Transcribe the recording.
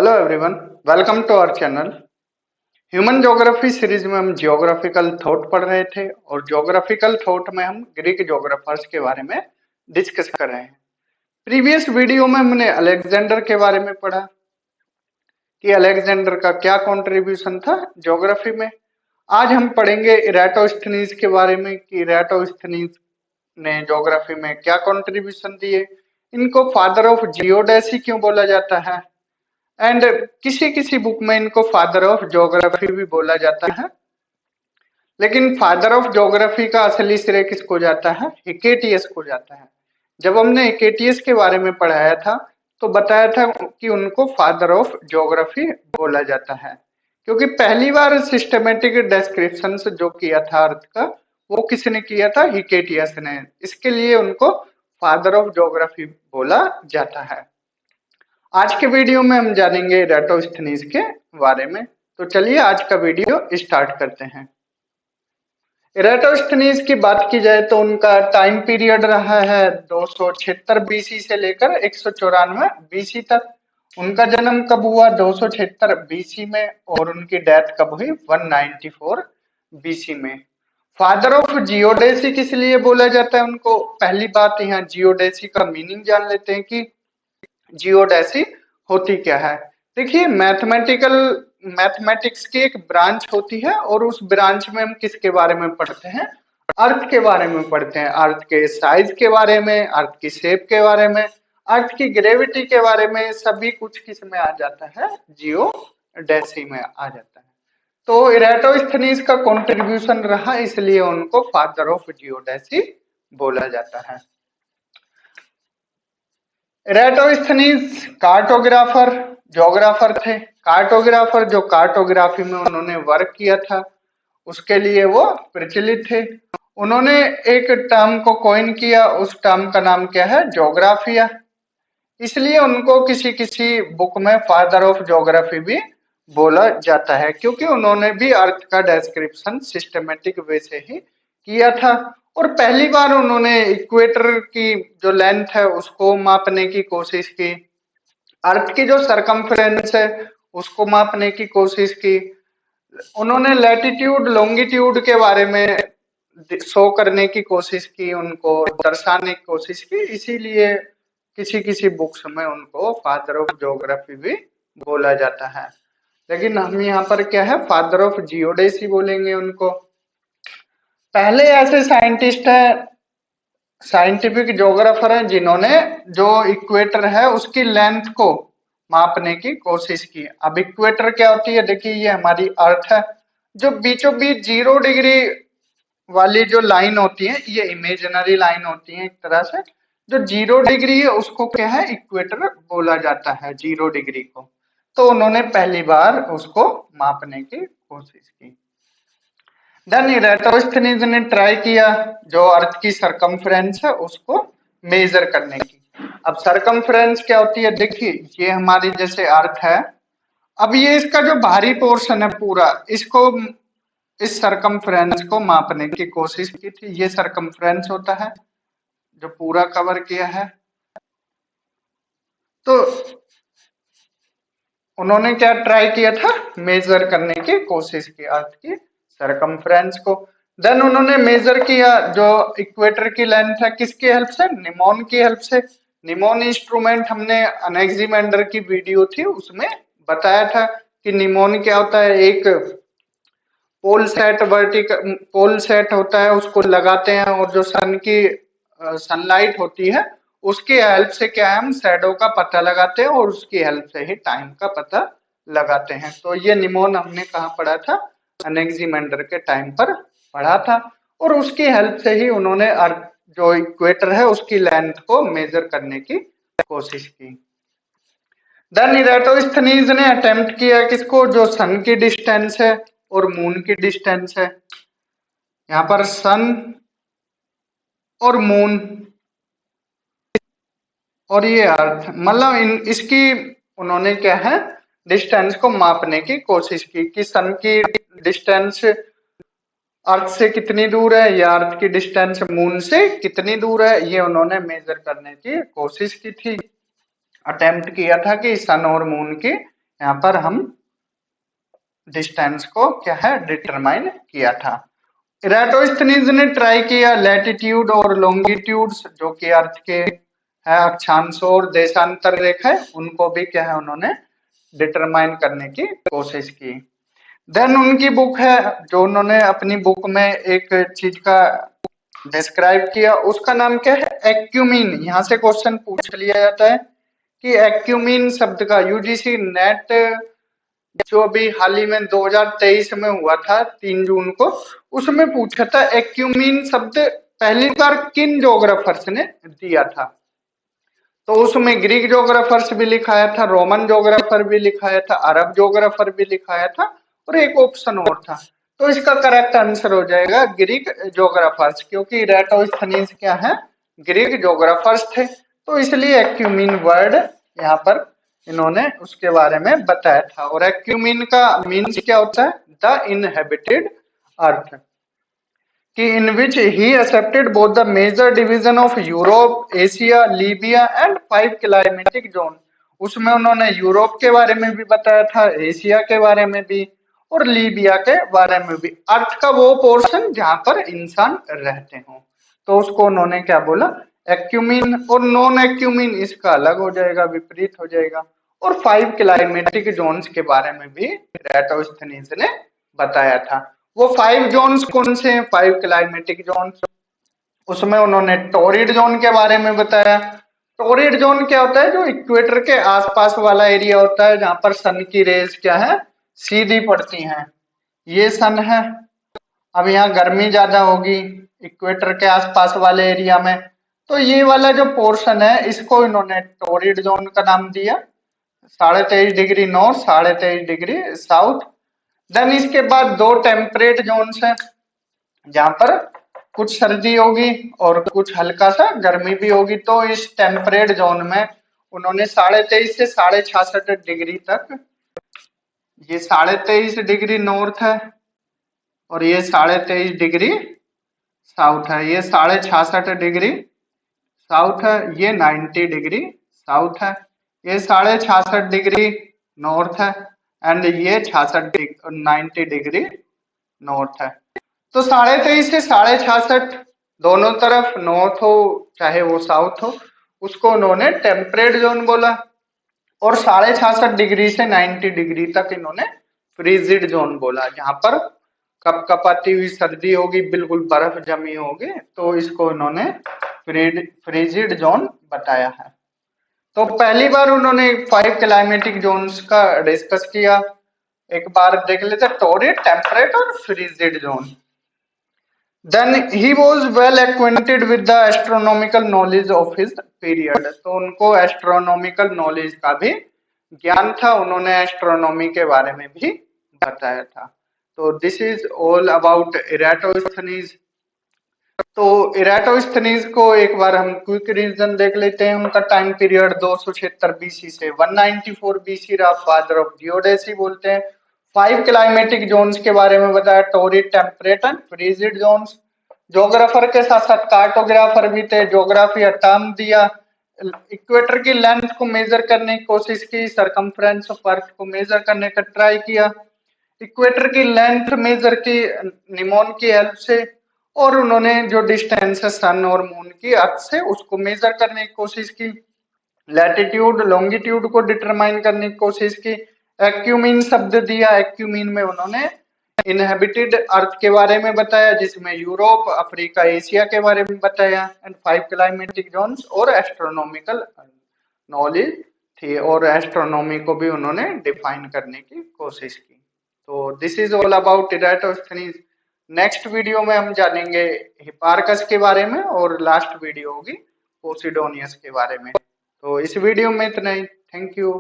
Hello everyone, welcome to our channel. Human geography series में हम geographical thought पढ़ रहे थे और ज्योग्राफिकल थॉट में हम ग्रीक ज्योग्राफर्स के बारे में डिस्कस कर रहे हैं। प्रीवियस वीडियो में हमने अलेक्जेंडर के बारे में पढ़ा कि अलेक्जेंडर का क्या कंट्रीब्यूशन था ज्योग्राफी में। आज हम पढ़ेंगे इराटोस्थनीज के बारे में कि इराटोस्थनीज ने ज्योग्राफी में क्या कंट्रीब्यूशन दिए, इनको फादर ऑफ जियोडेसी क्यों बोला जाता है, एंड किसी किसी बुक में इनको फादर ऑफ ज्योग्राफी भी बोला जाता है। लेकिन फादर ऑफ ज्योग्राफी का असली श्रेय किसको जाता है? हिकेटियस को जाता है। जब हमने हिकेटियस के बारे में पढ़ाया था तो बताया था कि उनको फादर ऑफ ज्योग्राफी बोला जाता है, क्योंकि पहली बार सिस्टमेटिक डिस्क्रिप्शन जो किया था अर्थ का वो किसने किया था? हिकेटियस ने। इसके लिए उनको फादर ऑफ ज्योग्राफी बोला जाता है। आज के वीडियो में हम जानेंगे इराटोस्थनीज के बारे में। तो चलिए आज का वीडियो स्टार्ट करते हैं। इराटोस्थनीज की बात की जाए तो उनका टाइम पीरियड रहा है 276 बीसी से लेकर 194 बीसी तक। उनका जन्म कब हुआ? 276 बीसी में, और उनकी डेथ कब हुई? 194 बीसी में। फादर ऑफ जियोडेसी किस लिए बोला जाता है उनको? पहली बात यहाँ जियोडेसी का मीनिंग जान लेते हैं कि जियोडेसी होती क्या है। देखिए, मैथमेटिक्स की एक ब्रांच होती है और उस ब्रांच में हम किसके बारे में पढ़ते हैं? अर्थ के बारे में पढ़ते हैं। अर्थ के साइज के बारे में, अर्थ की शेप के बारे में, अर्थ की ग्रेविटी के बारे में, सभी कुछ किस में आ जाता है? जियोडेसी में आ जाता है। तो इराटोस्थनीज का कंट्रीब्यूशन रहा, इसलिए उनको फादर ऑफ जियोडेसी बोला जाता है। इराटोस्थनीज कार्टोग्राफर ज्योग्राफर थे। कार्टोग्राफर जो कार्टोग्राफी में उन्होंने वर्क किया था उसके लिए वो प्रचलित थे। उन्होंने एक टर्म को कॉइन किया, उस टर्म का नाम क्या है? ज्योग्राफिया। इसलिए उनको किसी किसी बुक में फादर ऑफ ज्योग्राफी भी बोला जाता है, क्योंकि उन्होंने भी अर्थ का डिस्क्रिप्शन सिस्टमेटिक वे से ही किया था। और पहली बार उन्होंने इक्वेटर की जो लेंथ है उसको मापने की कोशिश की, अर्थ की जो सरकमफ्रेंस है उसको मापने की कोशिश की। उन्होंने लैटिट्यूड लॉन्गिट्यूड के बारे में शो करने की कोशिश की, उनको दर्शाने की कोशिश की। इसीलिए किसी किसी बुक्स में उनको फादर ऑफ ज्योग्राफी भी बोला जाता है। लेकिन हम यहाँ पर क्या है? फादर ऑफ जियोडेसी बोलेंगे उनको। पहले ऐसे साइंटिस्ट हैं, साइंटिफिक ज्योग्राफर हैं, जिन्होंने जो इक्वेटर है उसकी लेंथ को मापने की कोशिश की। अब इक्वेटर क्या होती है? देखिए, ये हमारी अर्थ है, जो बीचों बीच 0 डिग्री वाली जो लाइन होती है ये इमेजिनरी लाइन होती है एक तरह से। जो 0 डिग्री है उसको क्या है? इक्वेटर बोला जाता है, 0 डिग्री को। तो उन्होंने पहली बार उसको मापने की कोशिश की। देन इराटोस्थनीज ने ट्राई किया जो अर्थ की सरकमफ्रेंस है उसको मेजर करने की। अब सरकमफ्रेंस क्या होती है? देखिए, ये हमारी जैसे अर्थ है, अब ये इसका जो बाहरी पोर्शन है पूरा, इसको इस सरकमफ्रेंस को मापने की कोशिश की थी। ये सरकमफ्रेंस होता है जो पूरा कवर किया है। तो उन्होंने क्या ट्राई किया था? मेजर करने की कोशिश की अर्थ की सरकमफ्रेंस को। देन उन्होंने मेजर किया जो इक्वेटर की लेंथ है, किसकी हेल्प से? निमोन की हेल्प से। निमोन इंस्ट्रूमेंट हमने अनेक्सिमेंडर की वीडियो थी उसमें बताया था कि निमोन क्या होता है। एक पोल सेट वर्टिकल पोल सेट होता है, उसको लगाते हैं और जो सन की सनलाइट होती है उसकी हेल्प से क्या है? हम शैडो का पता लगाते हैं और उसकी हेल्प से ही टाइम का पता लगाते हैं। तो ये निमोन हमने कहाँ पढ़ा था? अनेक्सिमेंडर के टाइम पर पढ़ा था। और उसकी हेल्प से ही उन्होंने जो इक्वेटर है उसकी लेंथ को मेजर करने की कोशिश की। देन इराटोस्थनीज ने अटेम्प्ट किया किसको? जो सन की डिस्टेंस है और मून की डिस्टेंस है। यहाँ पर सन और मून और ये अर्थ, मतलब इसकी उन्होंने क्या है? डिस्टेंस को मापने की कोशिश की कि सन की डिस्टेंस अर्थ से कितनी दूर है या अर्थ की डिस्टेंस मून से कितनी दूर है, ये उन्होंने मेजर करने की कोशिश की थी। अटेम्प्ट किया था कि सन और मून की यहाँ पर हम डिस्टेंस को क्या है डिटरमाइन किया था। इराटोस्थनीज ने ट्राई किया लैटिट्यूड और लॉन्गिट्यूड्स जो कि अर्थ के है अक्षांश और देशांतर रेखा है उनको भी क्या है उन्होंने डिटरमाइन करने की कोशिश की। देन उनकी बुक है जो उन्होंने अपनी बुक में एक चीज का डिस्क्राइब किया उसका नाम क्या है एक्यूमीन। यहाँ से क्वेश्चन पूछ लिया जाता है कि एक्यूमीन शब्द का यूजीसी नेट जो अभी हाल ही में 2023 में हुआ था 3 जून को उसमें पूछा था एक्यूमीन शब्द पहली बार किन जोग्राफर्स ने दिया था। तो उसमें ग्रीक जोग्राफर्स भी लिखाया था, रोमन जोग्राफर भी लिखाया था, अरब जोग्राफर भी लिखाया था और एक ऑप्शन और था। तो इसका करेक्ट आंसर हो जाएगा ग्रीक जोग्राफर्स क्योंकि इराटोस्थनीज क्या है ग्रीक जोग्राफर्स थे। तो इसलिए एक्यूमीन वर्ड यहाँ पर इन्होंने उसके बारे में बताया था। और एक्यूमीन का मीन्स क्या होता है द इनहेबिटेड अर्थ कि in which he accepted both the major division of Europe, Asia, Libya and 5 climatic zone। उसमें उन्होंने यूरोप के बारे में भी बताया था, एशिया के बारे में भी और लीबिया के बारे में भी। अर्थ का वो पोर्शन जहां पर इंसान रहते हो तो उसको उन्होंने क्या बोला एक्यूमीन। और नॉन एक्यूमीन इसका अलग हो जाएगा, विपरीत हो जाएगा। और 5 क्लाइमेटिक जोन्स के बारे में भी इराटोस्थनीज ने बताया था। वो 5 जोन्स कौन से हैं 5 क्लाइमेटिक जोन्स, उसमें उन्होंने टोरिड जोन के बारे में बताया। टोरिड जोन क्या होता है जो इक्वेटर के आसपास वाला एरिया होता है जहां पर सन की रेज क्या है सीधी पड़ती हैं। ये सन है, अब यहाँ गर्मी ज्यादा होगी इक्वेटर के आसपास वाले एरिया में तो ये वाला जो पोर्शन है इसको इन्होंने टोरिड जोन का नाम दिया। 23.5 degree north 23.5 degree south. Then इसके बाद 2 टेम्परेट जोन्स हैं जहां पर कुछ सर्दी होगी और कुछ हल्का सा गर्मी भी होगी। तो इस टेम्परेट जोन में उन्होंने 23.5 से 66.5 डिग्री तक, ये 23.5 डिग्री नॉर्थ है और ये 23.5 डिग्री साउथ है, ये 66.5 डिग्री साउथ है, ये 90 डिग्री साउथ है, ये 66.5 डिग्री नॉर्थ है एंड ये 90 डिग्री नॉर्थ है। तो 23.5 से 66.5 दोनों तरफ नॉर्थ हो चाहे वो साउथ हो उसको उन्होंने टेम्परेट जोन बोला। और 66.5 डिग्री से 90 डिग्री तक इन्होंने फ्रीजिड जोन बोला जहां पर कपकपाती हुई सर्दी होगी, बिल्कुल बर्फ जमी होगी, तो इसको इन्होंने फ्रीजिड जोन बताया है। तो पहली बार उन्होंने 5 क्लाइमेटिक जोन्स का डिस्कस किया। एक बार देख लेते टोरिड, टेम्परेट और frigid zone. Then he was well acquainted with the astronomical knowledge of his period। तो उनको एस्ट्रोनॉमिकल नॉलेज का भी ज्ञान था, उन्होंने एस्ट्रोनॉमी के बारे में भी बताया था। तो दिस इज ऑल अबाउट इराटोस्थनीज। तो इराटोस्थनीज को एक बार हम क्विक रिवीजन देख लेते हैं। उनका टाइम पीरियड 276 बीसी से 194 बीसी रहा, फादर ऑफ जियोडेसी बोलते हैं। 5 क्लाइमेटिक जोन्स के बारे में बताया, torrid, temperate and frigid zones. Geographer के साथ साथ कार्टोग्राफर भी थे, जोग्राफी टर्म दिया। इक्वेटर की लेंथ को मेजर करने की कोशिश की, सरकमफ्रेंस ऑफ अर्थ को मेजर करने का ट्राई किया, इक्वेटर की लेंथ मेजर की निमोन की हेल्प से। और उन्होंने जो डिस्टेंस है सन और मून की अर्थ से उसको मेजर करने की कोशिश की, लैटिट्यूड लॉन्गिट्यूड को डिटरमाइन करने की कोशिश की। एक्यूमीन शब्द दिया, एक्यूमीन में उन्होंने इनहेबिटेड अर्थ के बारे में बताया जिसमें यूरोप, अफ्रीका, एशिया के बारे में बताया एंड 5 क्लाइमेटिक जोन्स और एस्ट्रोनॉमिकल नॉलेज थी और एस्ट्रोनॉमी को भी उन्होंने डिफाइन करने की कोशिश की। तो this is all about Eratosthenes. Next video में हम जानेंगे हिपार्कस के बारे में और लास्ट वीडियो होगी पोसिडोनियस के बारे में। तो इस वीडियो में इतना ही। Thank you.